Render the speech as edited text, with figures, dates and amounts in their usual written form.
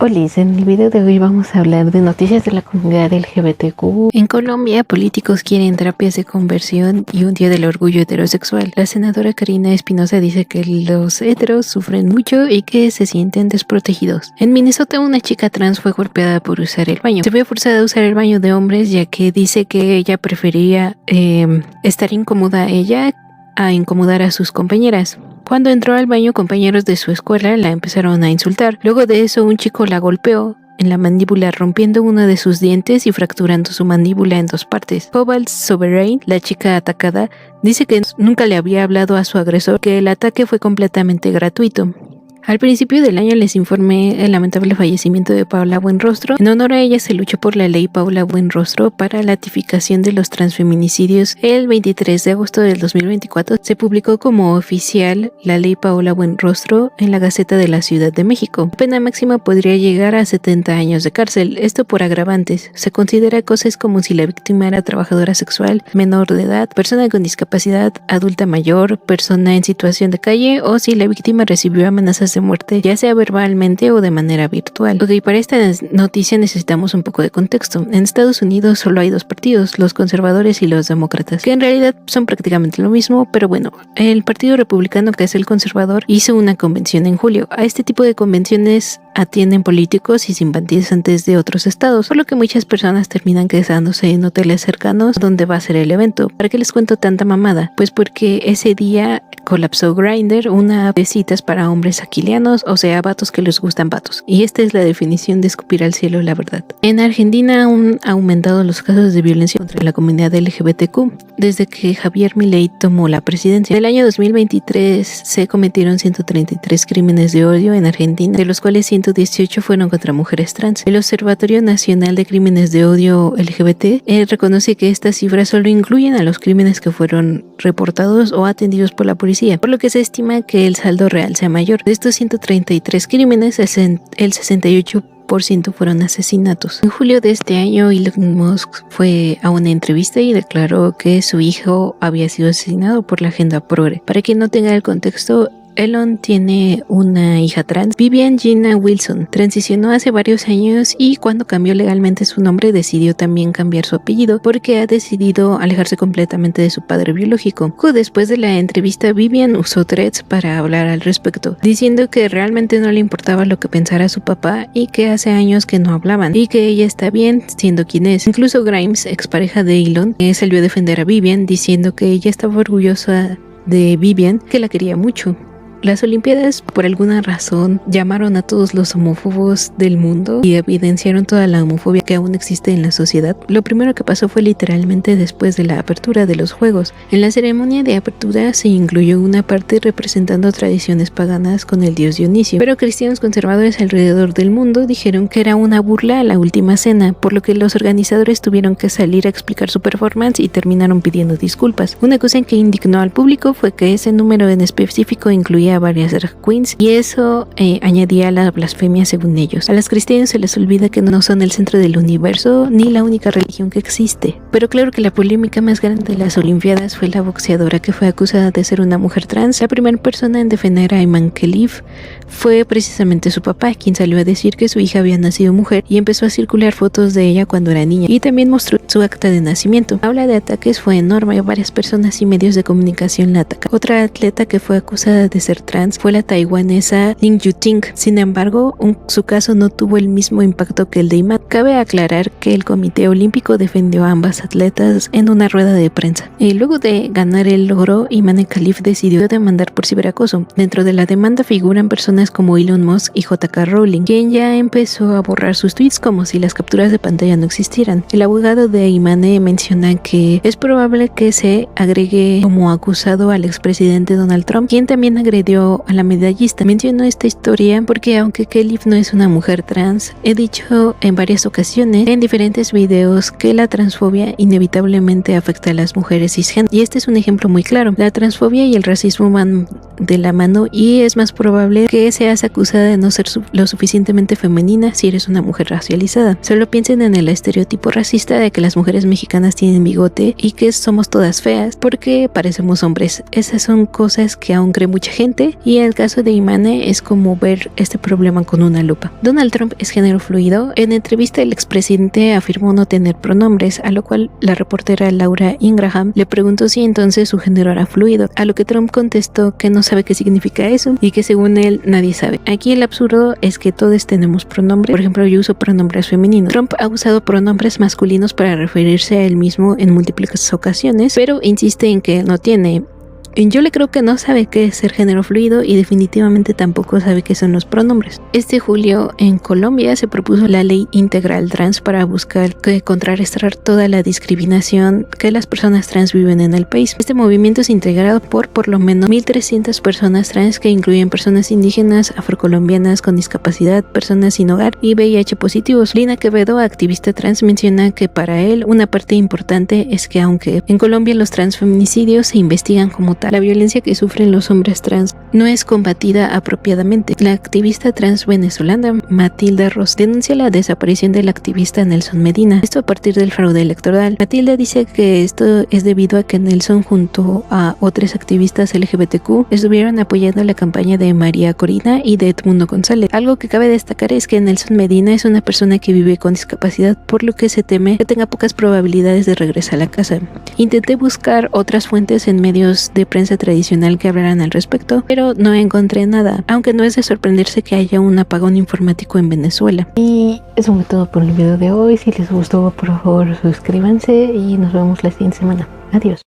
Olis, en el video de hoy vamos a hablar de noticias de la comunidad LGBTQ. En Colombia, políticos quieren terapias de conversión y un día del orgullo heterosexual. La senadora Karina Espinosa dice que los heteros sufren mucho y que se sienten desprotegidos. En Minnesota, una chica trans fue golpeada por usar el baño. Se vio forzada a usar el baño de hombres ya que dice que ella prefería estar incómoda ella a incomodar a sus compañeras. Cuando entró al baño, compañeros de su escuela la empezaron a insultar. Luego de eso, un chico la golpeó en la mandíbula, rompiendo uno de sus dientes y fracturando su mandíbula en dos partes. Cobalt Sovereign, la chica atacada, dice que nunca le había hablado a su agresor, que el ataque fue completamente gratuito. Al principio del año les informé el lamentable fallecimiento de Paola Buenrostro. En honor a ella se luchó por la ley Paola Buenrostro para la tipificación de los transfeminicidios. El 23 de agosto del 2024 se publicó como oficial la ley Paola Buenrostro en la Gaceta de la Ciudad de México. La pena máxima podría llegar a 70 años de cárcel, esto por agravantes. Se considera cosas como si la víctima era trabajadora sexual, menor de edad, persona con discapacidad, adulta mayor, persona en situación de calle o si la víctima recibió amenazas de muerte, ya sea verbalmente o de manera virtual. Ok, para esta noticia necesitamos un poco de contexto. En Estados Unidos solo hay dos partidos, los conservadores y los demócratas, que en realidad son prácticamente lo mismo, pero bueno, el Partido Republicano, que es el conservador, hizo una convención en julio. A este tipo de convenciones atienden políticos y simpatizantes de otros estados, por lo que muchas personas terminan quedándose en hoteles cercanos donde va a ser el evento. ¿Para qué les cuento tanta mamada? Pues porque ese día colapsó Grindr, una app de citas para hombres aquilianos, o sea, vatos que les gustan vatos. Y esta es la definición de escupir al cielo, la verdad. En Argentina han aumentado los casos de violencia contra la comunidad LGBTQ desde que Javier Milei tomó la presidencia. En el año 2023 se cometieron 133 crímenes de odio en Argentina, de los cuales 118 fueron contra mujeres trans. El Observatorio Nacional de Crímenes de Odio LGBT reconoce que estas cifras solo incluyen a los crímenes que fueron reportados o atendidos por la policía, por lo que se estima que el saldo real sea mayor. De estos 133 crímenes, el 68% fueron asesinatos. En julio de este año, Elon Musk fue a una entrevista y declaró que su hijo había sido asesinado por la agenda progre. Para quien no tenga el contexto, Elon tiene una hija trans, Vivian Gina Wilson. Transicionó hace varios años y cuando cambió legalmente su nombre decidió también cambiar su apellido porque ha decidido alejarse completamente de su padre biológico. Después de la entrevista, Vivian usó threads para hablar al respecto, diciendo que realmente no le importaba lo que pensara su papá y que hace años que no hablaban y que ella está bien siendo quien es. Incluso Grimes, expareja de Elon, salió a defender a Vivian diciendo que ella estaba orgullosa de Vivian, que la quería mucho. Las Olimpiadas, por alguna razón, llamaron a todos los homófobos del mundo y evidenciaron toda la homofobia que aún existe en la sociedad. Lo primero que pasó fue literalmente después de la apertura de los Juegos. En la ceremonia de apertura se incluyó una parte representando tradiciones paganas con el dios Dionisio, pero cristianos conservadores alrededor del mundo dijeron que era una burla a la última cena, por lo que los organizadores tuvieron que salir a explicar su performance y terminaron pidiendo disculpas. Una cosa que indignó al público fue que ese número en específico incluía a varias drag queens y eso añadía a la blasfemia según ellos. A los cristianos se les olvida que no son el centro del universo ni la única religión que existe. Pero claro que la polémica más grande de las Olimpiadas fue la boxeadora que fue acusada de ser una mujer trans. La primera persona en defender a Ayman Khalif fue precisamente su papá, quien salió a decir que su hija había nacido mujer y empezó a circular fotos de ella cuando era niña y también mostró su acta de nacimiento. La ola de ataques fue enorme, varias personas y medios de comunicación la atacaron. Otra atleta que fue acusada de ser trans fue la taiwanesa Ling Yuting. Sin embargo, su caso no tuvo el mismo impacto que el de Ayman. Cabe aclarar que el Comité Olímpico defendió a ambas atletas en una rueda de prensa. Luego de ganar el logro, Ayman Khalif decidió demandar por ciberacoso. Dentro de la demanda figuran personas como Elon Musk y J.K. Rowling, quien ya empezó a borrar sus tweets como si las capturas de pantalla no existieran. El abogado de Ayman menciona que es probable que se agregue como acusado al expresidente Donald Trump, quien también agredió a la medallista. Menciono esta historia porque aunque Khalif no es una mujer trans, he dicho en varias ocasiones en diferentes videos que la transfobia inevitablemente afecta a las mujeres cisgénero y este es un ejemplo muy claro. La transfobia y el racismo van de la mano y es más probable que seas acusada de no ser lo suficientemente femenina si eres una mujer racializada. Solo piensen en el estereotipo racista de que las mujeres mexicanas tienen bigote y que somos todas feas porque parecemos hombres. Esas son cosas que aún cree mucha gente y en el caso de Imane es como ver este problema con una lupa. Donald Trump es género fluido. En entrevista el expresidente afirmó no tener pronombres, a lo cual la reportera Laura Ingraham le preguntó si entonces su género era fluido, a lo que Trump contestó que no sabe qué significa eso y que según él nadie sabe. Aquí el absurdo es que todos tenemos pronombres. Por ejemplo, yo uso pronombres femeninos. Trump ha usado pronombres masculinos para referirse a él mismo en múltiples ocasiones, pero insiste en que no tiene. Yo le creo que no sabe qué es ser género fluido y definitivamente tampoco sabe qué son los pronombres. Este julio en Colombia se propuso la ley integral trans para buscar contrarrestar toda la discriminación que las personas trans viven en el país. Este movimiento es integrado por lo menos 1.300 personas trans que incluyen personas indígenas, afrocolombianas con discapacidad, personas sin hogar y VIH positivos. Lina Quevedo, activista trans, menciona que para él una parte importante es que aunque en Colombia los transfeminicidios se investigan como la violencia que sufren los hombres trans no es combatida apropiadamente. La activista trans venezolana Matilda Ross denuncia la desaparición del activista Nelson Medina, esto a partir del fraude electoral. Matilda dice que esto es debido a que Nelson junto a otros activistas LGBTQ estuvieron apoyando la campaña de María Corina y de Edmundo González. Algo que cabe destacar es que Nelson Medina es una persona que vive con discapacidad, por lo que se teme que tenga pocas probabilidades de regresar a la casa. Intenté buscar otras fuentes en medios de prensa tradicional que hablaran al respecto, pero no encontré nada, aunque no es de sorprenderse que haya un apagón informático en Venezuela. Y eso fue todo por el video de hoy. Si les gustó, por favor suscríbanse y nos vemos la siguiente semana. Adiós.